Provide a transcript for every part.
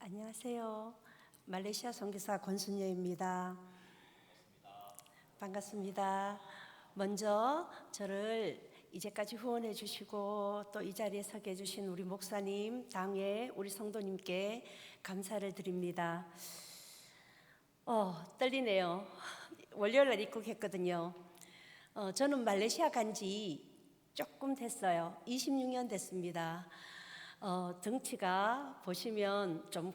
안녕하세요. 말레이시아 선교사 권순여입니다. 반갑습니다. 먼저 저를 이제까지 후원해 주시고 또 이 자리에 서게 해주신 우리 목사님, 당회 우리 성도님께 감사를 드립니다. 떨리네요. 월요일날 입국했거든요. 저는 말레이시아 간지 조금 됐어요. 26년 됐습니다. 덩치가 보시면 좀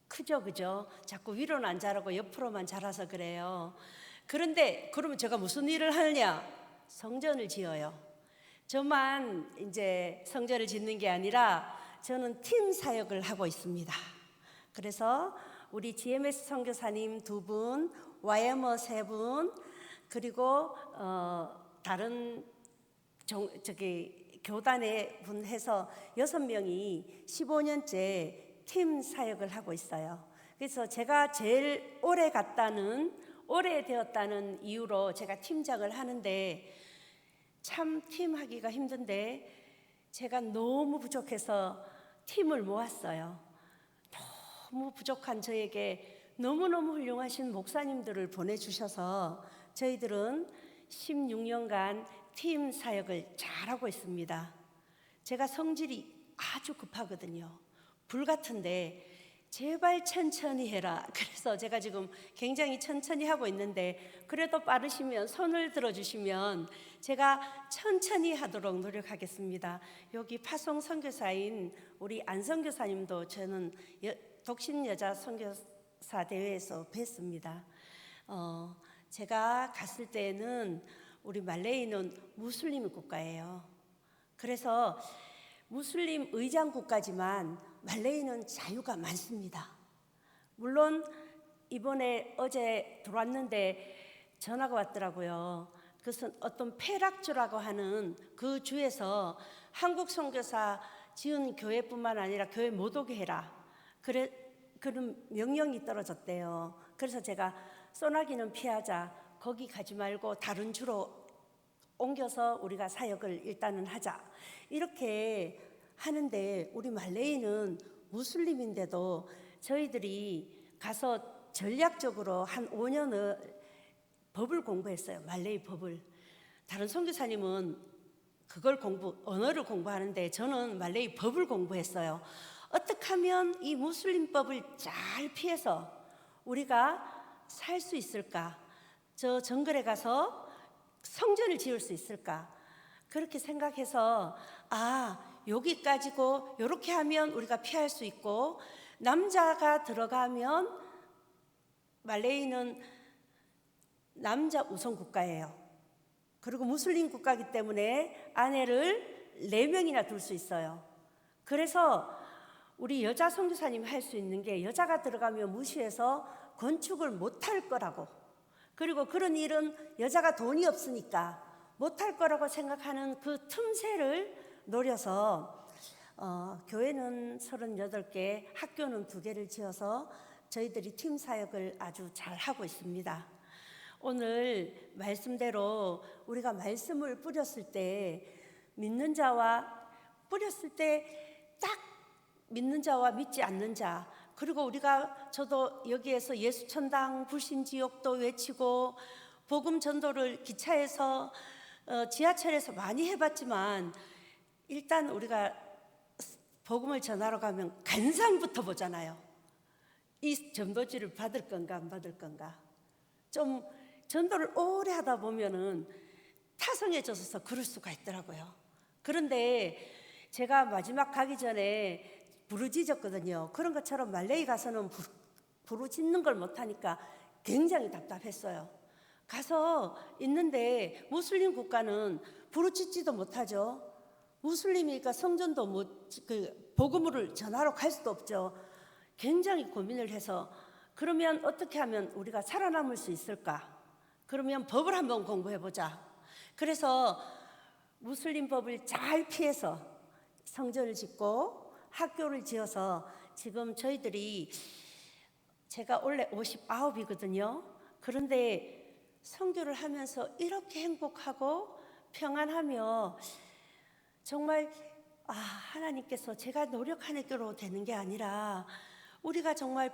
크죠, 그죠? 자꾸 위로는 안 자라고 옆으로만 자라서 그래요. 그런데 그러면 제가 무슨 일을 하느냐? 성전을 지어요. 저만 이제 성전을 짓는 게 아니라 저는 팀 사역을 하고 있습니다. 그래서 우리 GMS 선교사님 2분, YMO 3분, 그리고 다른 교단의 분 해서 6명이 15년째 팀 사역을 하고 있어요. 그래서 제가 제일 오래되었다는 이유로 제가 팀장을 하는데 참 팀하기가 힘든데 제가 너무 부족해서 팀을 모았어요. 너무 부족한 저에게 너무너무 훌륭하신 목사님들을 보내주셔서 저희들은 16년간 팀 사역을 잘하고 있습니다. 제가 성질이 아주 급하거든요. 불같은데 제발 천천히 해라. 그래서 제가 지금 굉장히 천천히 하고 있는데 그래도 빠르시면 손을 들어주시면 제가 천천히 하도록 노력하겠습니다. 여기 파송 선교사인 우리 안 선교사님도 저는 독신 여자 선교사 대회에서 뵀습니다. 제가 갔을 때는 우리 말레이는 무슬림 국가예요. 그래서 무슬림 의장 국가지만 말레이는 자유가 많습니다. 물론 이번에 어제 들어왔는데 전화가 왔더라고요. 그것은 어떤 페락주라고 하는 그 주에서 한국 선교사 지은 교회뿐만 아니라 교회 못 오게 해라. 그런 명령이 떨어졌대요. 그래서 제가 소나기는 피하자. 거기 가지 말고 다른 주로 옮겨서 우리가 사역을 일단은 하자. 이렇게 하는데 우리 말레이는 무슬림인데도 저희들이 가서 전략적으로 한 5년을 법을 공부했어요. 말레이 법을. 다른 선교사님은 언어를 공부하는데 저는 말레이 법을 공부했어요. 어떻게 하면 이 무슬림법을 잘 피해서 우리가 살 수 있을까? 저 정글에 가서 성전을 지을 수 있을까? 그렇게 생각해서 여기까지고 이렇게 하면 우리가 피할 수 있고 남자가 들어가면 말레이는 남자 우선 국가예요. 그리고 무슬림 국가이기 때문에 아내를 4명이나 둘 수 있어요. 그래서 우리 여자 선교사님 할 수 있는 게 여자가 들어가면 무시해서 건축을 못할 거라고, 그리고 그런 일은 여자가 돈이 없으니까 못할 거라고 생각하는 그 틈새를 노려서 교회는 38개, 학교는 2개를 지어서 저희들이 팀 사역을 아주 잘 하고 있습니다. 오늘 말씀대로 우리가 말씀을 뿌렸을 때 뿌렸을 때 딱 믿는 자와 믿지 않는 자, 그리고 저도 여기에서 예수천당 불신지옥도 외치고 복음 전도를 기차에서 지하철에서 많이 해봤지만 일단 우리가 복음을 전하러 가면 간상부터 보잖아요. 이 전도지를 받을 건가 안 받을 건가. 좀 전도를 오래 하다 보면은 타성해져서 그럴 수가 있더라고요. 그런데 제가 마지막 가기 전에 부르짖었거든요. 그런 것처럼 말레이 가서는 부르짖는 걸 못하니까 굉장히 답답했어요. 가서 있는데 무슬림 국가는 부르짖지도 못하죠. 무슬림이니까 성전도 복음을 전하러 갈 수도 없죠. 굉장히 고민을 해서 그러면 어떻게 하면 우리가 살아남을 수 있을까? 그러면 법을 한번 공부해보자. 그래서 무슬림 법을 잘 피해서 성전을 짓고 학교를 지어서 지금 제가 원래 59이거든요. 그런데 선교를 하면서 이렇게 행복하고 평안하며 정말 하나님께서 제가 노력하는 대로 되는 게 아니라 우리가 정말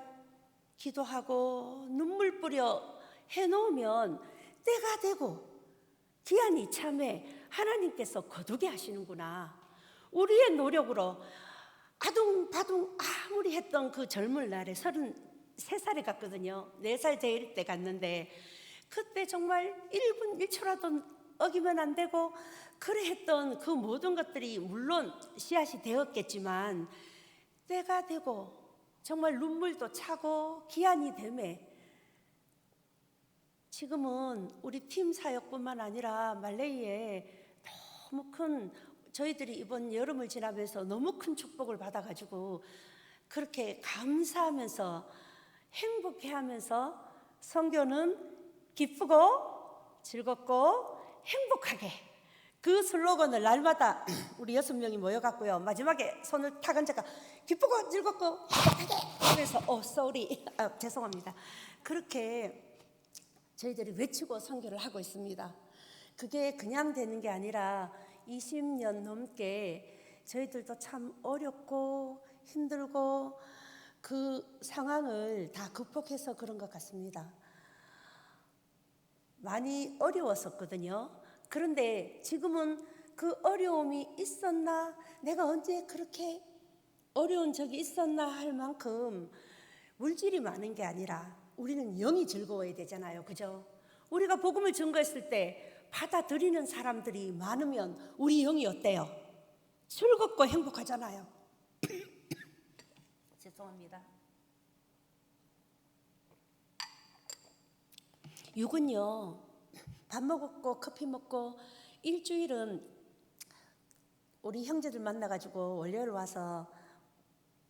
기도하고 눈물 뿌려 해놓으면 때가 되고 기한이 이참에 하나님께서 거두게 하시는구나. 우리의 노력으로 아둥바둥 아무리 했던 그 젊은 날에 33살에 갔거든요. 4살 제일 때 갔는데 그때 정말 1분 1초라도 어기면 안 되고 그래 했던 그 모든 것들이 물론 씨앗이 되었겠지만 때가 되고 정말 눈물도 차고 기한이 되매 지금은 우리 팀 사역뿐만 아니라 말레이에 너무 큰 저희들이 이번 여름을 지나면서 너무 큰 축복을 받아가지고 그렇게 감사하면서 행복해하면서 선교는 기쁘고 즐겁고 행복하게 그 슬로건을 날마다 우리 6명이 모여갖고요 마지막에 손을 탁 얹어가 기쁘고 즐겁고 행복하게 그래서 쏘리 죄송합니다 그렇게 저희들이 외치고 선교를 하고 있습니다. 그게 그냥 되는 게 아니라 20년 넘게 저희들도 참 어렵고 힘들고 그 상황을 다 극복해서 그런 것 같습니다. 많이 어려웠었거든요. 그런데 지금은 그 어려움이 있었나, 내가 언제 그렇게 어려운 적이 있었나 할 만큼 물질이 많은 게 아니라 우리는 영이 즐거워야 되잖아요. 그죠? 우리가 복음을 증거했을 때 받아들이는 사람들이 많으면 우리 영이 어때요? 즐겁고 행복하잖아요. 죄송합니다. 육은요, 밥 먹고 커피 먹고 일주일은 우리 형제들 만나가지고 월요일 와서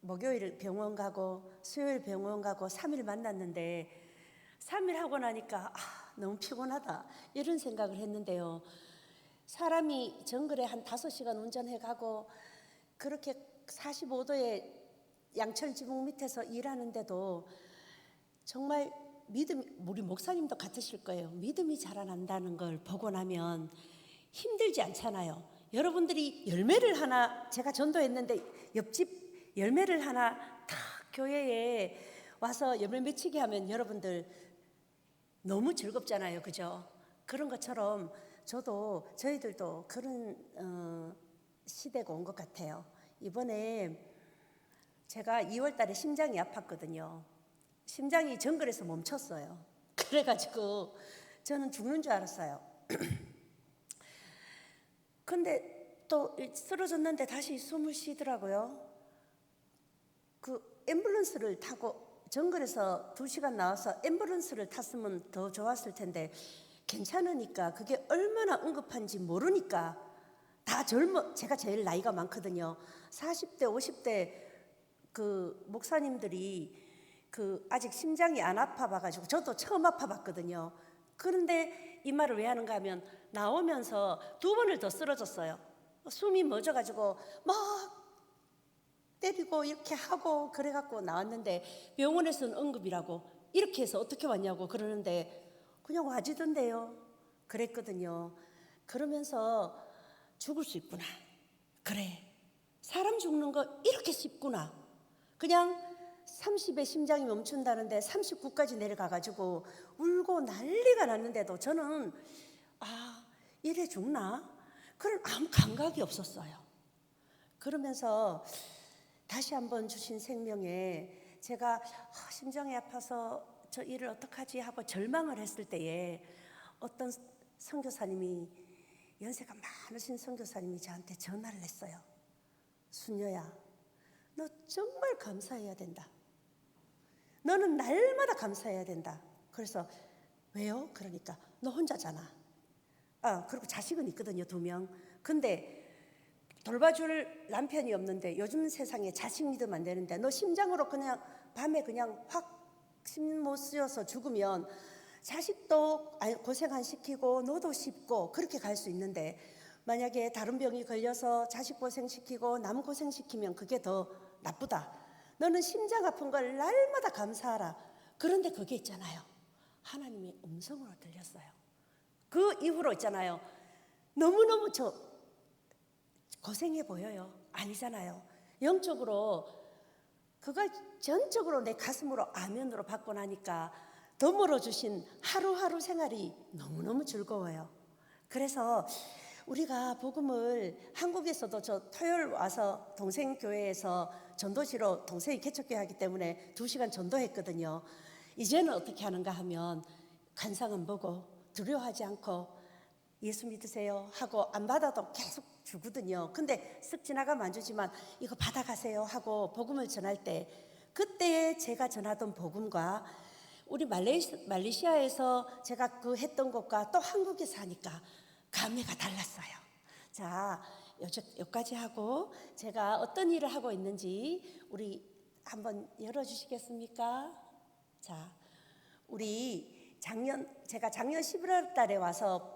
목요일 병원 가고 수요일 병원 가고 3일 만났는데 3일 하고 나니까 너무 피곤하다 이런 생각을 했는데요. 사람이 정글에 한 5시간 운전해 가고 그렇게 45도의 양철 지붕 밑에서 일하는데도 정말 우리 목사님도 같으실 거예요. 믿음이 자라난다는 걸 보고 나면 힘들지 않잖아요. 여러분들이 열매를 하나 제가 전도했는데 옆집 열매를 하나 탁 교회에 와서 열매 맺히게 하면 여러분들 너무 즐겁잖아요. 그죠? 그런 것처럼 저희들도 그런 시대가 온 것 같아요. 이번에 제가 2월 달에 심장이 아팠거든요. 심장이 정글에서 멈췄어요. 그래가지고 저는 죽는 줄 알았어요. 근데 또 쓰러졌는데 다시 숨을 쉬더라고요. 그 앰뷸런스를 타고 정글에서 2시간 나와서 앰뷸런스를 탔으면 더 좋았을 텐데 괜찮으니까 그게 얼마나 응급한지 모르니까 제가 제일 나이가 많거든요. 40대 50대 그 목사님들이 아직 심장이 안 아파 봐가지고 저도 처음 아파 봤거든요. 그런데 이 말을 왜 하는가 하면 나오면서 2번을 더 쓰러졌어요. 숨이 멎어가지고 막 때리고 이렇게 하고 그래갖고 나왔는데 병원에서는 응급이라고 이렇게 해서 어떻게 왔냐고 그러는데 그냥 와지던데요. 그랬거든요. 그러면서 죽을 수 있구나. 그래. 사람 죽는 거 이렇게 쉽구나. 그냥 30에 심장이 멈춘다는데 39까지 내려가가지고 울고 난리가 났는데도 저는 이래 죽나? 그런 아무 감각이 없었어요. 그러면서 다시 한번 주신 생명에 제가 심장이 아파서 저 일을 어떡하지 하고 절망을 했을 때에 어떤 선교사님이 연세가 많으신 선교사님이 저한테 전화를 했어요. 순녀야, 너 정말 감사해야 된다. 너는 날마다 감사해야 된다. 그래서 왜요? 그러니까 너 혼자잖아. 그리고 자식은 있거든요, 2명. 근데 돌봐줄 남편이 없는데 요즘 세상에 자식 믿으면 안 되는데 너 심장으로 그냥 밤에 그냥 확 심 못 쓰여서 죽으면 자식도 고생 안 시키고 너도 쉽고 그렇게 갈 수 있는데 만약에 다른 병이 걸려서 자식 고생시키고 남 고생시키면 그게 더 나쁘다. 너는 심장 아픈 걸 날마다 감사하라. 그런데 그게 있잖아요. 하나님의 음성으로 들렸어요. 그 이후로 있잖아요. 너무너무 저 고생해 보여요. 아니잖아요. 영적으로 그걸 전적으로 내 가슴으로 아멘으로 받고 나니까 더 멀어주신 하루하루 생활이 너무너무 즐거워요. 그래서 우리가 복음을 한국에서도 저 토요일 와서 동생 교회에서 전도지로 동생이 개척교회 하기 때문에 2시간 전도했거든요. 이제는 어떻게 하는가 하면 관상 안 보고 두려워하지 않고 예수 믿으세요 하고 안 받아도 계속 주거든요. 근데 쓱 지나가면 안 주지만 이거 받아가세요 하고 복음을 전할 때 그때 제가 전하던 복음과 우리 말레이시아에서 제가 그 했던 것과 또 한국에서 하니까 감회가 달랐어요. 자, 여기까지 하고 제가 어떤 일을 하고 있는지 우리 한번 열어주시겠습니까? 자, 우리 제가 작년 11월 달에 와서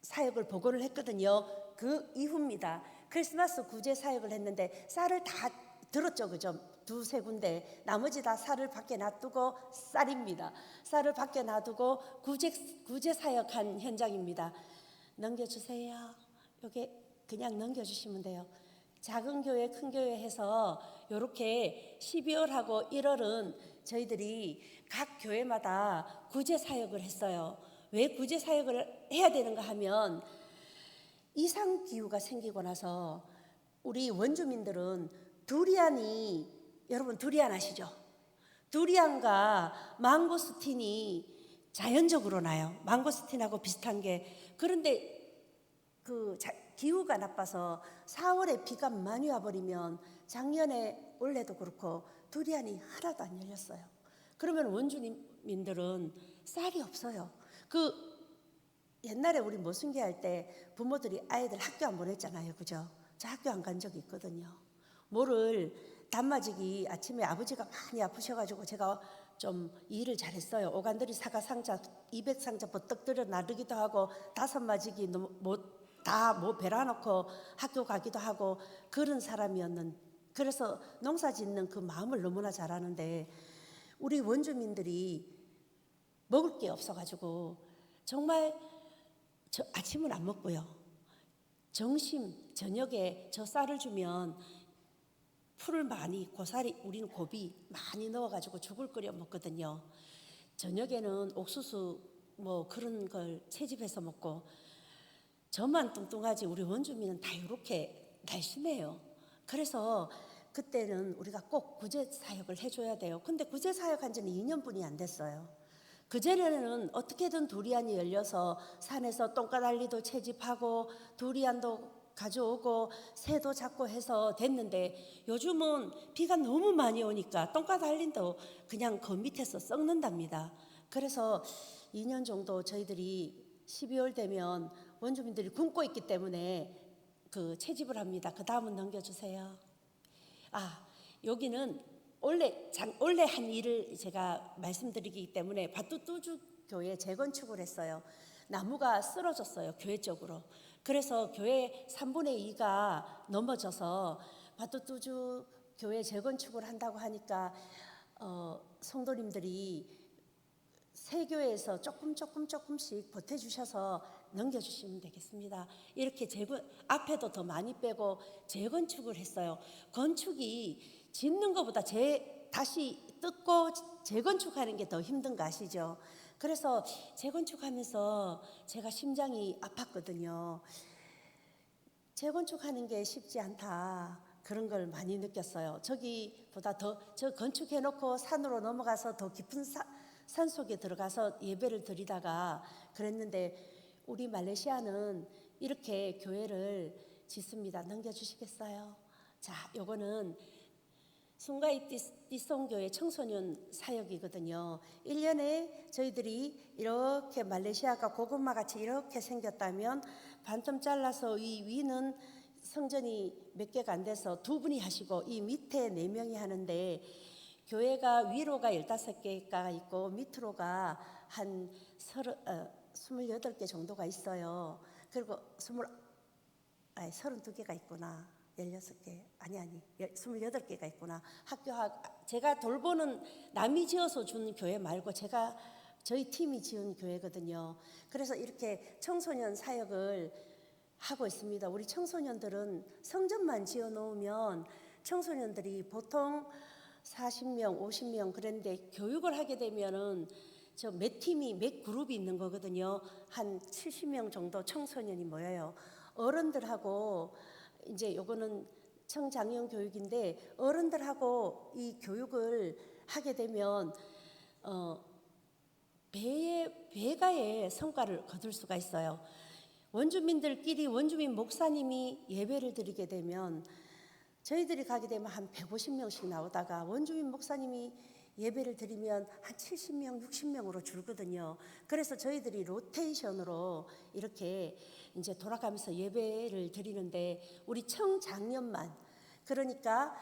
사역을 보고를 했거든요. 그 이후입니다. 크리스마스 구제 사역을 했는데 쌀을 다 들었죠, 그죠? 2-3군데 나머지 다 쌀을 밖에 놔두고 쌀입니다. 쌀을 밖에 놔두고 구제 사역한 현장입니다. 넘겨주세요. 요게 그냥 넘겨주시면 돼요. 작은 교회, 큰 교회 해서 이렇게 12월하고 1월은 저희들이 각 교회마다 구제 사역을 했어요. 왜 구제 사역을 해야 되는가 하면 이상 기후가 생기고 나서 우리 원주민들은 두리안이, 여러분 두리안 아시죠? 두리안과 망고스틴이 자연적으로 나요. 망고스틴하고 비슷한 게. 그런데 그 기후가 나빠서 4월에 비가 많이 와버리면 작년에 올해도 그렇고 두리안이 하나도 안 열렸어요. 그러면 원주민들은 쌀이 없어요. 그 옛날에 우리 모순계 할 때 부모들이 아이들 학교 안 보냈잖아요, 그죠? 저 학교 안 간 적이 있거든요. 뭐를 단마지기 아침에 아버지가 많이 아프셔가지고 제가 좀 일을 잘했어요. 오간들이 사과 상자 200상자 버떡 들여 나르기도 하고 5마지기 다 베라놓고 학교 가기도 하고 그런 사람이었는. 그래서 농사 짓는 그 마음을 너무나 잘하는데 우리 원주민들이 먹을 게 없어가지고 정말 아침은 안 먹고요. 점심 저녁에 저 쌀을 주면 풀을 많이 고사리 우리는 고비 많이 넣어가지고 죽을 끓여 먹거든요. 저녁에는 옥수수 뭐 그런 걸 채집해서 먹고 저만 뚱뚱하지 우리 원주민은 다 이렇게 날씬해요. 그래서 그때는 우리가 꼭 구제 사역을 해줘야 돼요. 근데 구제 사역한 지는 2년뿐이 안 됐어요. 그전에는 어떻게든 두리안이 열려서 산에서 똥까달리도 채집하고 두리안도 가져오고 새도 잡고 해서 됐는데 요즘은 비가 너무 많이 오니까 똥까달린도 그냥 그 밑에서 썩는답니다. 그래서 2년 정도 저희들이 12월 되면 원주민들이 굶고 있기 때문에 그 채집을 합니다. 그 다음은 넘겨주세요. 여기는 원래 한 일을 제가 말씀드리기 때문에 바뚜뚜주 교회 재건축을 했어요. 나무가 쓰러졌어요, 교회 쪽으로. 그래서 교회 3분의 2가 넘어져서 바뚜뚜주 교회 재건축을 한다고 하니까 성도님들이 새 교회에서 조금씩 보태주셔서 넘겨주시면 되겠습니다. 이렇게 앞에도 더 많이 빼고 재건축을 했어요. 건축이 짓는 것보다 다시 뜯고 재건축하는 게 더 힘든 거 아시죠? 그래서 재건축하면서 제가 심장이 아팠거든요. 재건축하는 게 쉽지 않다. 그런 걸 많이 느꼈어요. 저기보다 저 건축해놓고 산으로 넘어가서 더 깊은 산 속에 들어가서 예배를 드리다가 그랬는데 우리 말레이시아는 이렇게 교회를 짓습니다. 넘겨주시겠어요? 자, 요거는 숭가이 띠송교회 청소년 사역이거든요. 1년에 저희들이 이렇게 말레이시아가 고구마 같이 이렇게 생겼다면 반쯤 잘라서 이 위는 성전이 몇 개가 안 돼서 2분이 하시고 이 밑에 4명이 하는데 교회가 위로가 15개가 있고 밑으로가 한 28개 정도가 있어요. 그리고 32개가 있구나. 16개 아니 28개가 있구나. 제가 돌보는 남이 지어서 준 교회 말고 저희 팀이 지은 교회거든요. 그래서 이렇게 청소년 사역을 하고 있습니다. 우리 청소년들은 성전만 지어 놓으면 청소년들이 보통 40명, 50명 그런데 교육을 하게 되면은 저 몇 팀이 몇 그룹이 있는 거거든요. 한 70명 정도 청소년이 모여요. 어른들하고 이제 요거는 청장년 교육인데 어른들하고 이 교육을 하게 되면 배가의 성과를 거둘 수가 있어요. 원주민들끼리 원주민 목사님이 예배를 드리게 되면 저희들이 가게 되면 한 150명씩 나오다가 원주민 목사님이 예배를 드리면 한 70명, 60명으로 줄거든요. 그래서 저희들이 로테이션으로 이렇게 이제 돌아가면서 예배를 드리는데 우리 청장년만 그러니까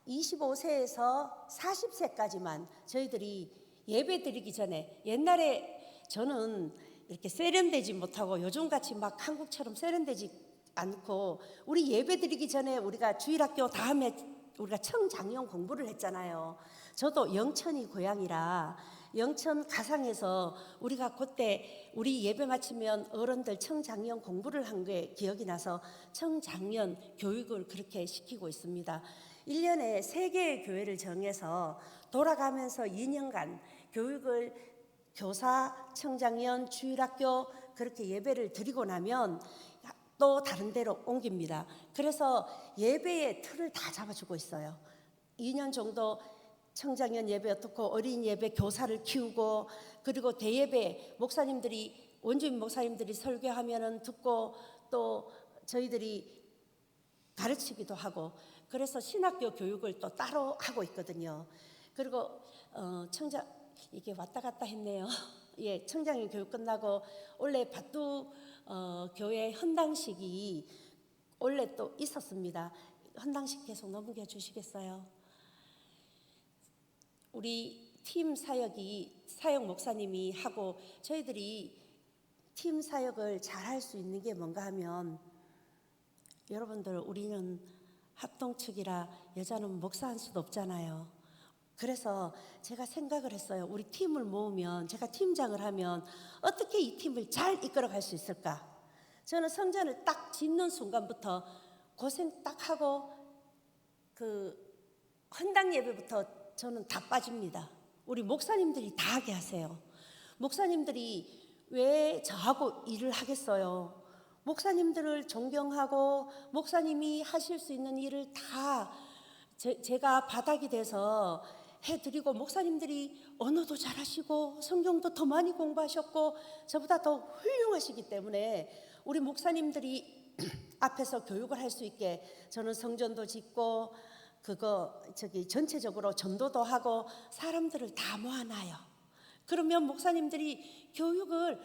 25세에서 40세까지만 저희들이 예배 드리기 전에 옛날에 저는 이렇게 세련되지 못하고 요즘같이 막 한국처럼 세련되지 않고 우리 예배 드리기 전에 우리가 주일학교 다음에 우리가 청장년 공부를 했잖아요. 저도 영천이 고향이라 영천 가상에서 우리가 그때 우리 예배 마치면 어른들 청장년 공부를 한 게 기억이 나서 청장년 교육을 그렇게 시키고 있습니다. 1년에 3개의 교회를 정해서 돌아가면서 2년간 교육을 교사, 청장년, 주일학교 그렇게 예배를 드리고 나면 또 다른 데로 옮깁니다. 그래서 예배의 틀을 다 잡아주고 있어요. 2년 정도 청장년 예배 듣고 어린 예배 교사를 키우고 그리고 대예배 목사님들이 원주민 목사님들이 설교하면은 듣고 또 저희들이 가르치기도 하고 그래서 신학교 교육을 또 따로 하고 있거든요. 그리고 이게 왔다 갔다 했네요. 예, 청장년 교육 끝나고 원래 밭두 교회 헌당식이 원래 또 있었습니다. 헌당식 계속 넘겨 주시겠어요? 우리 팀 사역 목사님이 하고 저희들이 팀 사역을 잘 할 수 있는 게 뭔가 하면 여러분들 우리는 합동측이라 여자는 목사할 수도 없잖아요. 그래서 제가 생각을 했어요. 우리 팀을 모으면 제가 팀장을 하면 어떻게 이 팀을 잘 이끌어갈 수 있을까? 저는 성전을 딱 짓는 순간부터 고생 딱 하고 그 헌당 예배부터 저는 다 빠집니다. 우리 목사님들이 다 하게 하세요. 목사님들이 왜 저하고 일을 하겠어요? 목사님들을 존경하고 목사님이 하실 수 있는 일을 다 제가 바닥이 돼서 해드리고 목사님들이 언어도 잘하시고 성경도 더 많이 공부하셨고 저보다 더 훌륭하시기 때문에 우리 목사님들이 앞에서 교육을 할 수 있게 저는 성전도 짓고 전체적으로 전도도 하고 사람들을 다 모아놔요. 그러면 목사님들이 교육을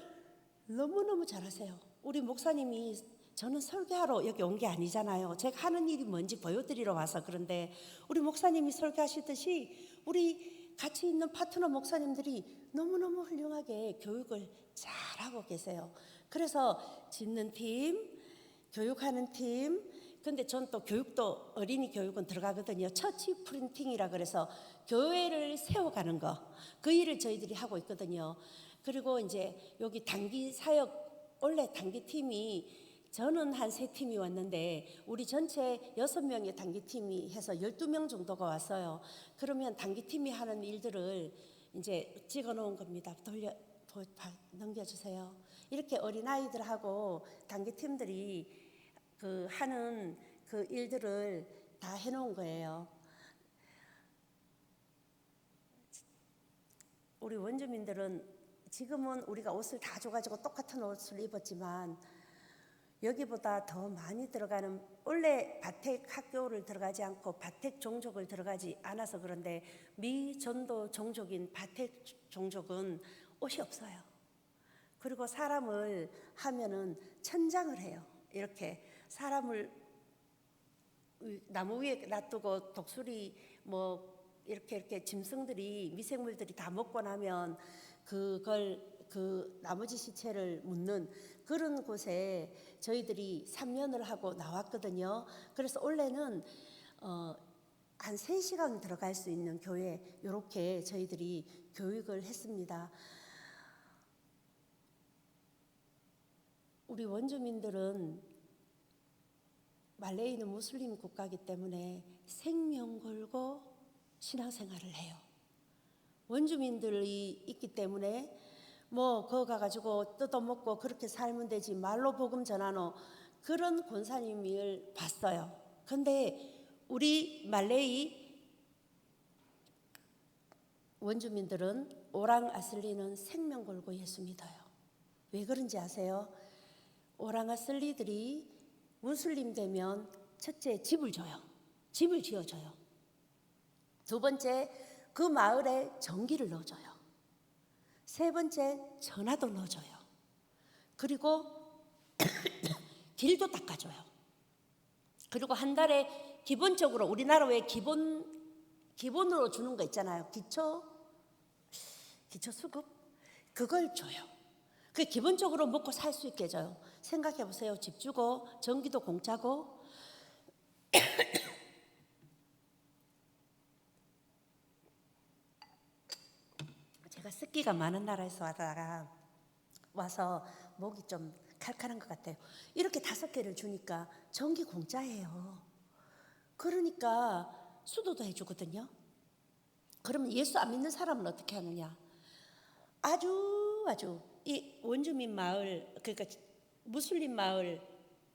너무너무 잘하세요. 우리 목사님이 저는 설교하러 여기 온 게 아니잖아요. 제가 하는 일이 뭔지 보여드리러 와서 그런데 우리 목사님이 설교하시듯이 우리 같이 있는 파트너 목사님들이 너무너무 훌륭하게 교육을 잘하고 계세요. 그래서 짓는 팀, 교육하는 팀, 근데 전 또 교육도 어린이 교육은 들어가거든요. 처치 프린팅이라 그래서 교회를 세워가는 거, 그 일을 저희들이 하고 있거든요. 그리고 이제 여기 단기 사역 원래 단기 팀이 저는 한 3팀이 왔는데 우리 전체 6명의 단기 팀이 해서 12명 정도가 왔어요. 그러면 단기 팀이 하는 일들을 이제 찍어 놓은 겁니다. 넘겨주세요. 이렇게 어린아이들하고 단기 팀들이 하는 그 일들을 다 해놓은 거예요. 우리 원주민들은 지금은 우리가 옷을 다 줘가지고 똑같은 옷을 입었지만 여기보다 더 많이 들어가는 원래 바택 학교를 들어가지 않고 바택 종족을 들어가지 않아서 그런데 미전도 종족인 바택 종족은 옷이 없어요. 그리고 사람을 하면은 천장을 해요. 이렇게 사람을 나무 위에 놔두고 독수리 이렇게 짐승들이 미생물들이 다 먹고 나면 그걸 그 나머지 시체를 묻는 그런 곳에 저희들이 3년을 하고 나왔거든요. 그래서 원래는 한 3시간 들어갈 수 있는 교회 이렇게 저희들이 교육을 했습니다. 우리 원주민들은 말레이는 무슬림 국가이기 때문에 생명 걸고 신앙생활을 해요. 원주민들이 있기 때문에 뭐 그거 가가지고 뜯어먹고 그렇게 살면 되지 말로 복음 전하노, 그런 권사님을 봤어요. 근데 우리 말레이 원주민들은 오랑 아슬리는 생명 걸고 예수 믿어요. 왜 그런지 아세요? 오랑 아슬리들이 무슬림 되면 첫째 집을 줘요. 집을 지어줘요. 두 번째 그 마을에 전기를 넣어줘요. 세 번째 전화도 넣어줘요. 그리고 길도 닦아줘요. 그리고 한 달에 기본적으로 우리나라 왜 기본으로 주는 거 있잖아요. 기초 수급, 그걸 줘요. 그 기본적으로 먹고 살 수 있게 해줘요. 생각해 보세요. 집 주고 전기도 공짜고. 제가 습기가 많은 나라에서 하다가 와서 목이 좀 칼칼한 것 같아요. 이렇게 5개를 주니까 전기 공짜예요. 그러니까 수도도 해주거든요. 그러면 예수 안 믿는 사람은 어떻게 하느냐? 아주 이 원주민 마을, 그러니까 무슬림 마을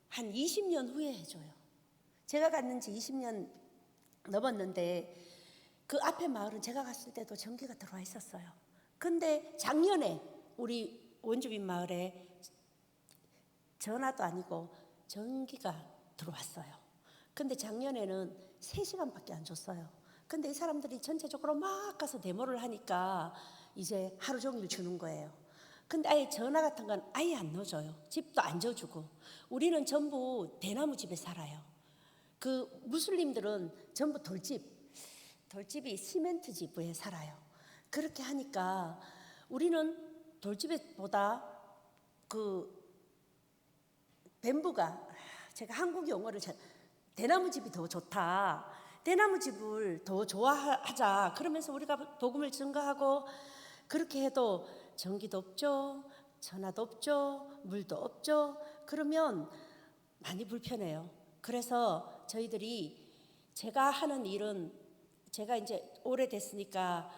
한 20년 후에 해줘요. 제가 갔는지 20년 넘었는데 그 앞에 마을은 제가 갔을 때도 전기가 들어와 있었어요. 근데 작년에 우리 원주민 마을에 전화도 아니고 전기가 들어왔어요. 근데 작년에는 3시간밖에 안 줬어요. 근데 이 사람들이 전체적으로 막 가서 데모를 하니까 이제 하루 종일 주는 거예요. 근데 아예 전화 같은 건 아예 안 넣어줘요. 집도 안 줘주고. 우리는 전부 대나무 집에 살아요. 그 무슬림들은 전부 돌집이 시멘트 집에 살아요. 그렇게 하니까 우리는 돌집보다 그 뱀부가, 제가 한국 용어를 대나무 집이 더 좋다. 대나무 집을 더 좋아하자. 그러면서 우리가 복음을 증거하고 그렇게 해도 전기도 없죠. 전화도 없죠. 물도 없죠. 그러면 많이 불편해요. 그래서 저희들이 제가 하는 일은 제가 이제 오래됐으니까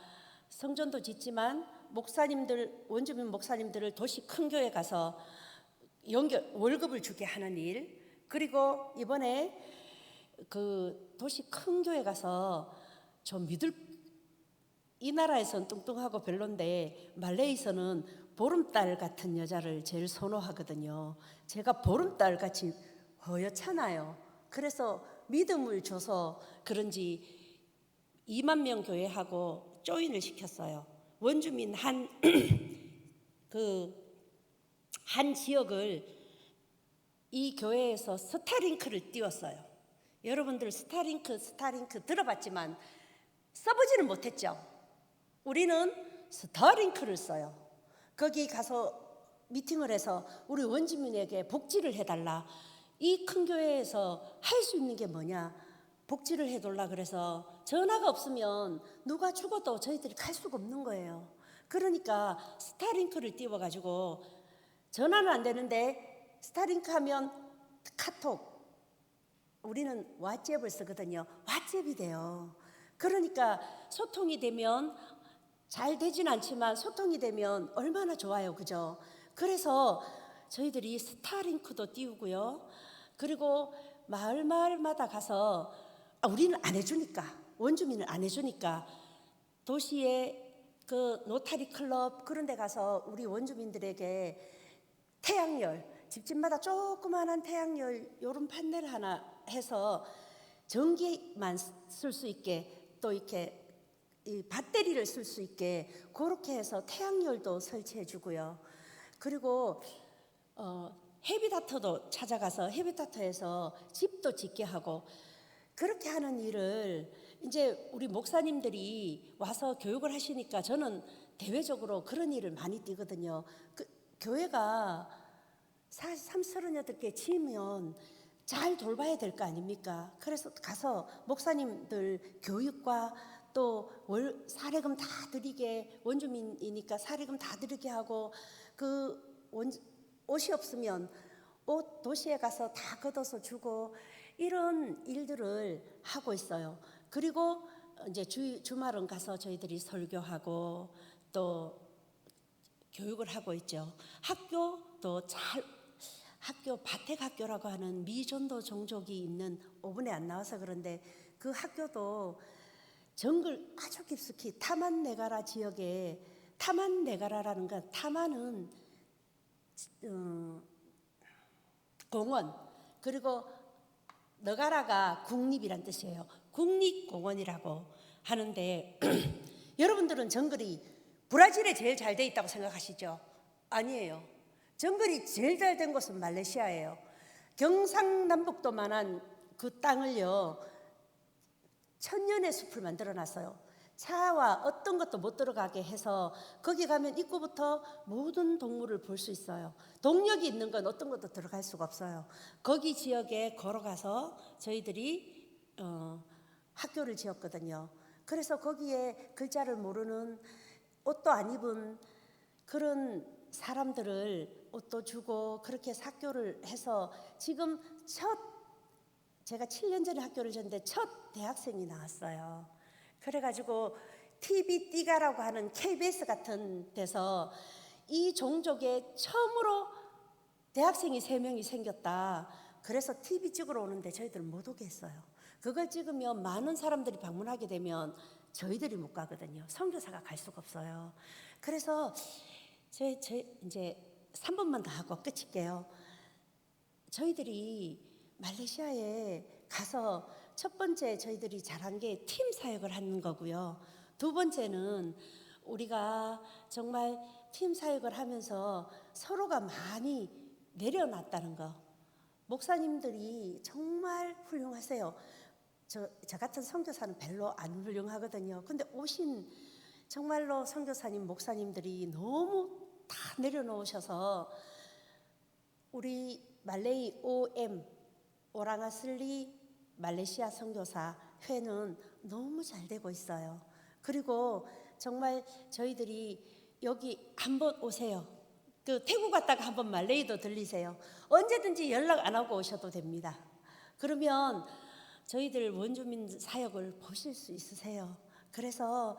성전도 짓지만 목사님들, 원주민 목사님들을 도시 큰 교회 가서 월급을 주게 하는 일, 그리고 이번에 그 도시 큰 교회 가서 좀 이 나라에서는 뚱뚱하고 별론데 말레이에서는 보름달 같은 여자를 제일 선호하거든요. 제가 보름달 같이 허옇잖아요. 그래서 믿음을 줘서 그런지 2만 명 교회하고 조인을 시켰어요. 원주민 한 지역을 이 교회에서 스타링크를 띄웠어요. 여러분들 스타링크 들어봤지만 써보지는 못했죠. 우리는 스타링크를 써요. 거기 가서 미팅을 해서 우리 원주민에게 복지를 해달라. 이 큰 교회에서 할 수 있는 게 뭐냐? 복지를 해달라. 그래서 전화가 없으면 누가 죽어도 저희들이 갈 수가 없는 거예요. 그러니까 스타링크를 띄워가지고 전화는 안 되는데 스타링크 하면 카톡, 우리는 왓츠앱을 쓰거든요. 왓츠앱이 돼요. 그러니까 소통이 되면 잘 되진 않지만 소통이 되면 얼마나 좋아요. 그죠? 그래서 저희들이 스타링크도 띄우고요. 그리고 마을마다 가서 우리는 안 해주니까, 원주민은 안 해주니까 도시의 그 노타리 클럽 그런 데 가서 우리 원주민들에게 태양열, 집집마다 조그마한 태양열 요런 판넬 하나 해서 전기만 쓸 수 있게, 또 이렇게 이 배터리를 쓸 수 있게 그렇게 해서 태양열도 설치해 주고요. 그리고 헤비타터도 찾아가서 헤비타터에서 집도 짓게 하고 그렇게 하는 일을 이제 우리 목사님들이 와서 교육을 하시니까 저는 대외적으로 그런 일을 많이 띄거든요. 그 교회가 38개 치면 잘 돌봐야 될 거 아닙니까? 그래서 가서 목사님들 교육과 또 사례금 다 드리게, 원주민이니까 사례금 다 드리게 하고, 옷이 없으면 옷 도시에 가서 다 걷어서 주고, 이런 일들을 하고 있어요. 그리고 이제 주말은 가서 저희들이 설교하고 또 교육을 하고 있죠. 학교도 학교 바택학교라고 하는 미전도 종족이 있는 5분에 안 나와서 그런데 그 학교도 정글 아주 깊숙이 타만네가라 지역에 타만네가라라는 건 타만은 공원 그리고 너가라가 국립이란 뜻이에요. 국립공원이라고 하는데 여러분들은 정글이 브라질에 제일 잘 돼 있다고 생각하시죠? 아니에요. 정글이 제일 잘 된 곳은 말레이시아예요. 경상남북도만한 그 땅을요 1000년의 숲을 만들어놨어요. 차와 어떤 것도 못 들어가게 해서 거기 가면 입구부터 모든 동물을 볼 수 있어요. 동력이 있는 건 어떤 것도 들어갈 수가 없어요. 거기 지역에 걸어가서 저희들이 학교를 지었거든요. 그래서 거기에 글자를 모르는 옷도 안 입은 그런 사람들을 옷도 주고 그렇게 해서 학교를 해서 지금 제가 7년 전에 학교를 졌는데 첫 대학생이 나왔어요. 그래가지고 TV 띠가라고 하는 KBS 같은 데서 이 종족에 처음으로 대학생이 3명이 생겼다. 그래서 TV 찍으러 오는데 저희들은 못 오게 했어요. 그걸 찍으면 많은 사람들이 방문하게 되면 저희들이 못 가거든요. 선교사가 갈 수가 없어요. 그래서 이제 3번만 더 하고 끝일게요. 저희들이 말레이시아에 가서 첫 번째 저희들이 잘한 게 팀 사역을 하는 거고요. 두 번째는 우리가 정말 팀 사역을 하면서 서로가 많이 내려놨다는 거. 목사님들이 정말 훌륭하세요. 저 같은 선교사는 별로 안 훌륭하거든요. 근데 오신 정말로 선교사님, 목사님들이 너무 다 내려놓으셔서 우리 말레이 OM 오랑아슬리 말레이시아 선교사 회는 너무 잘 되고 있어요. 그리고 정말 저희들이 여기 한번 오세요. 그 태국 갔다가 한번 말레이도 들리세요. 언제든지 연락 안 하고 오셔도 됩니다. 그러면 저희들 원주민 사역을 보실 수 있으세요. 그래서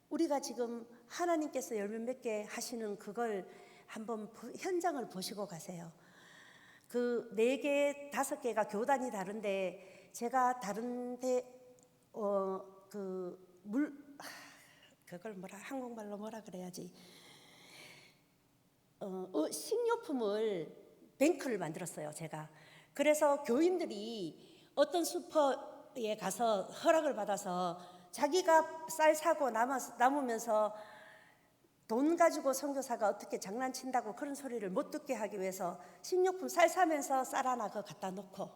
우리가 지금 하나님께서 열매 맺게 하시는 그걸 한번 현장을 보시고 가세요. 그 4개, 5개가 교단이 다른데 제가 다른데 그걸 한국말로 뭐라 그래야지? 식료품을 뱅크를 만들었어요, 제가. 그래서 교인들이 어떤 슈퍼에 가서 허락을 받아서 자기가 쌀 사고 남으면서 돈 가지고 선교사가 어떻게 장난친다고 그런 소리를 못 듣게 하기 위해서 식료품 쌀 사면서 쌀 하나 그거 갖다 놓고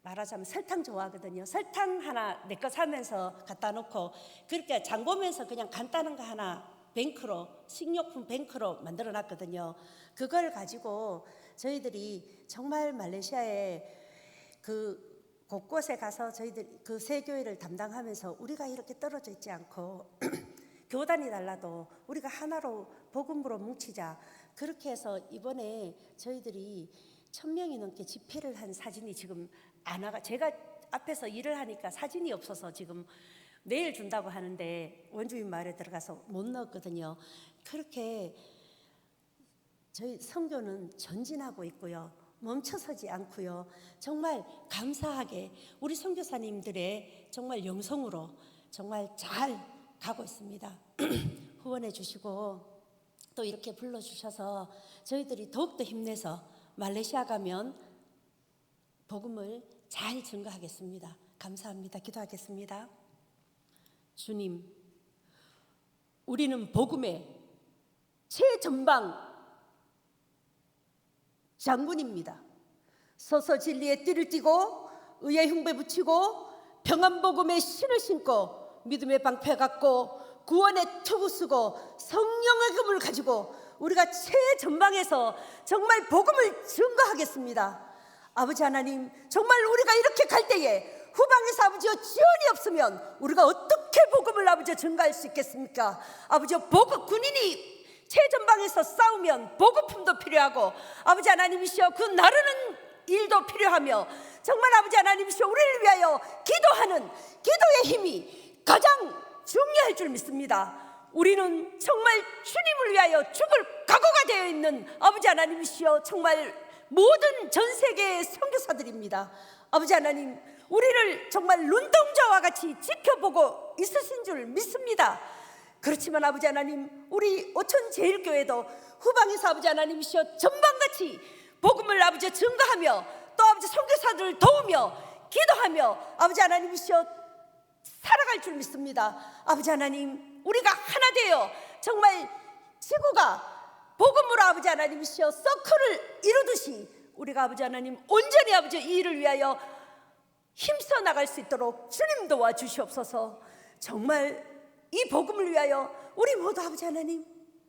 말하자면 설탕 좋아하거든요. 설탕 하나 내 거 사면서 갖다 놓고 그렇게 장 보면서 그냥 간단한 거 하나 식료품 뱅크로 만들어 놨거든요. 그걸 가지고 저희들이 정말 말레이시아에 곳곳에 가서 저희들 그 세교회를 담당하면서 우리가 이렇게 떨어져 있지 않고 교단이 달라도 우리가 하나로 복음으로 뭉치자. 그렇게 해서 이번에 저희들이 1000명이 넘게 집회를 한 사진이 지금 안 와가. 제가 앞에서 일을 하니까 사진이 없어서 지금 내일 준다고 하는데 원주민 마을에 들어가서 못 넣었거든요. 그렇게 저희 선교는 전진하고 있고요. 멈춰서지 않고요. 정말 감사하게 우리 선교사님들의 정말 영성으로 정말 잘 가고 있습니다. 후원해 주시고 또 이렇게 불러주셔서 저희들이 더욱더 힘내서 말레이시아 가면 복음을 잘 증거하겠습니다. 감사합니다. 기도하겠습니다. 주님, 우리는 복음의 최전방 장군입니다. 서서 진리의 띠를 띠고 의의 흉배 붙이고 평안복음의 신을 신고 믿음의 방패 갖고 구원의 투구 쓰고 성령의 금을 가지고 우리가 최전방에서 정말 복음을 증거하겠습니다. 아버지 하나님, 정말 우리가 이렇게 갈 때에 후방에서 아버지여 지원이 없으면 우리가 어떻게 복음을 아버지여 증거할 수 있겠습니까? 아버지여 복음 군인이 최전방에서 싸우면 보급품도 필요하고 아버지 하나님이시여 그 나르는 일도 필요하며 정말 아버지 하나님이시여 우리를 위하여 기도 하는 기도의 힘이 가장 중요할 줄 믿습니다. 우리는 정말 주님을 위하여 죽을 각오가 되어 있는 아버지 하나님이시여 정말 모든 전 세계의 선교사들입니다. 아버지 하나님, 우리를 정말 눈동자와 같이 지켜보고 있으신 줄 믿습니다. 그렇지만 아버지 하나님, 우리 오천제일교회도 후방에서 아버지 하나님이시여 전방같이 복음을 아버지 증거하며 또 아버지 선교사들을 도우며 기도하며 아버지 하나님이시여 살아갈 줄 믿습니다. 아버지 하나님, 우리가 하나 되어 정말 지구가 복음으로 아버지 하나님이시여 서클을 이루듯이 우리가 아버지 하나님 온전히 아버지 이 일을 위하여 힘써 나갈 수 있도록 주님 도와주시옵소서. 정말 이 복음을 위하여 우리 모두 아버지 하나님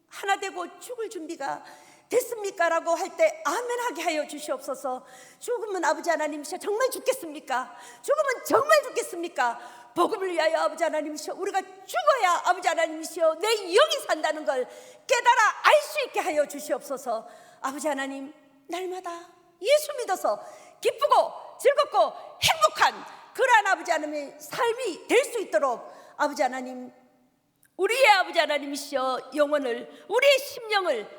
하나 되고 죽을 준비가 됐습니까? 라고 할 때 아멘하게 하여 주시옵소서. 죽으면 아버지 하나님이시여 정말 죽겠습니까? 죽으면 정말 죽겠습니까? 복음을 위하여 아버지 하나님이시여 우리가 죽어야 아버지 하나님이시여 내 영이 산다는 걸 깨달아 알 수 있게 하여 주시옵소서. 아버지 하나님, 날마다 예수 믿어서 기쁘고 즐겁고 행복한 그러한 아버지 하나님의 삶이 될 수 있도록 아버지 하나님, 우리의 아버지 하나님이시여 영혼을, 우리의 심령을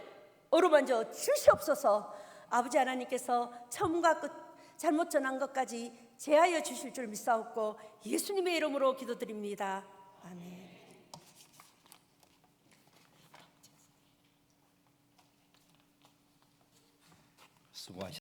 어루만져 주시옵소서. 아버지 하나님께서 처음과 끝 잘못 전한 것까지 제하여 주실 줄 믿사옵고 예수님의 이름으로 기도드립니다. 아멘. 수고하셨습니다.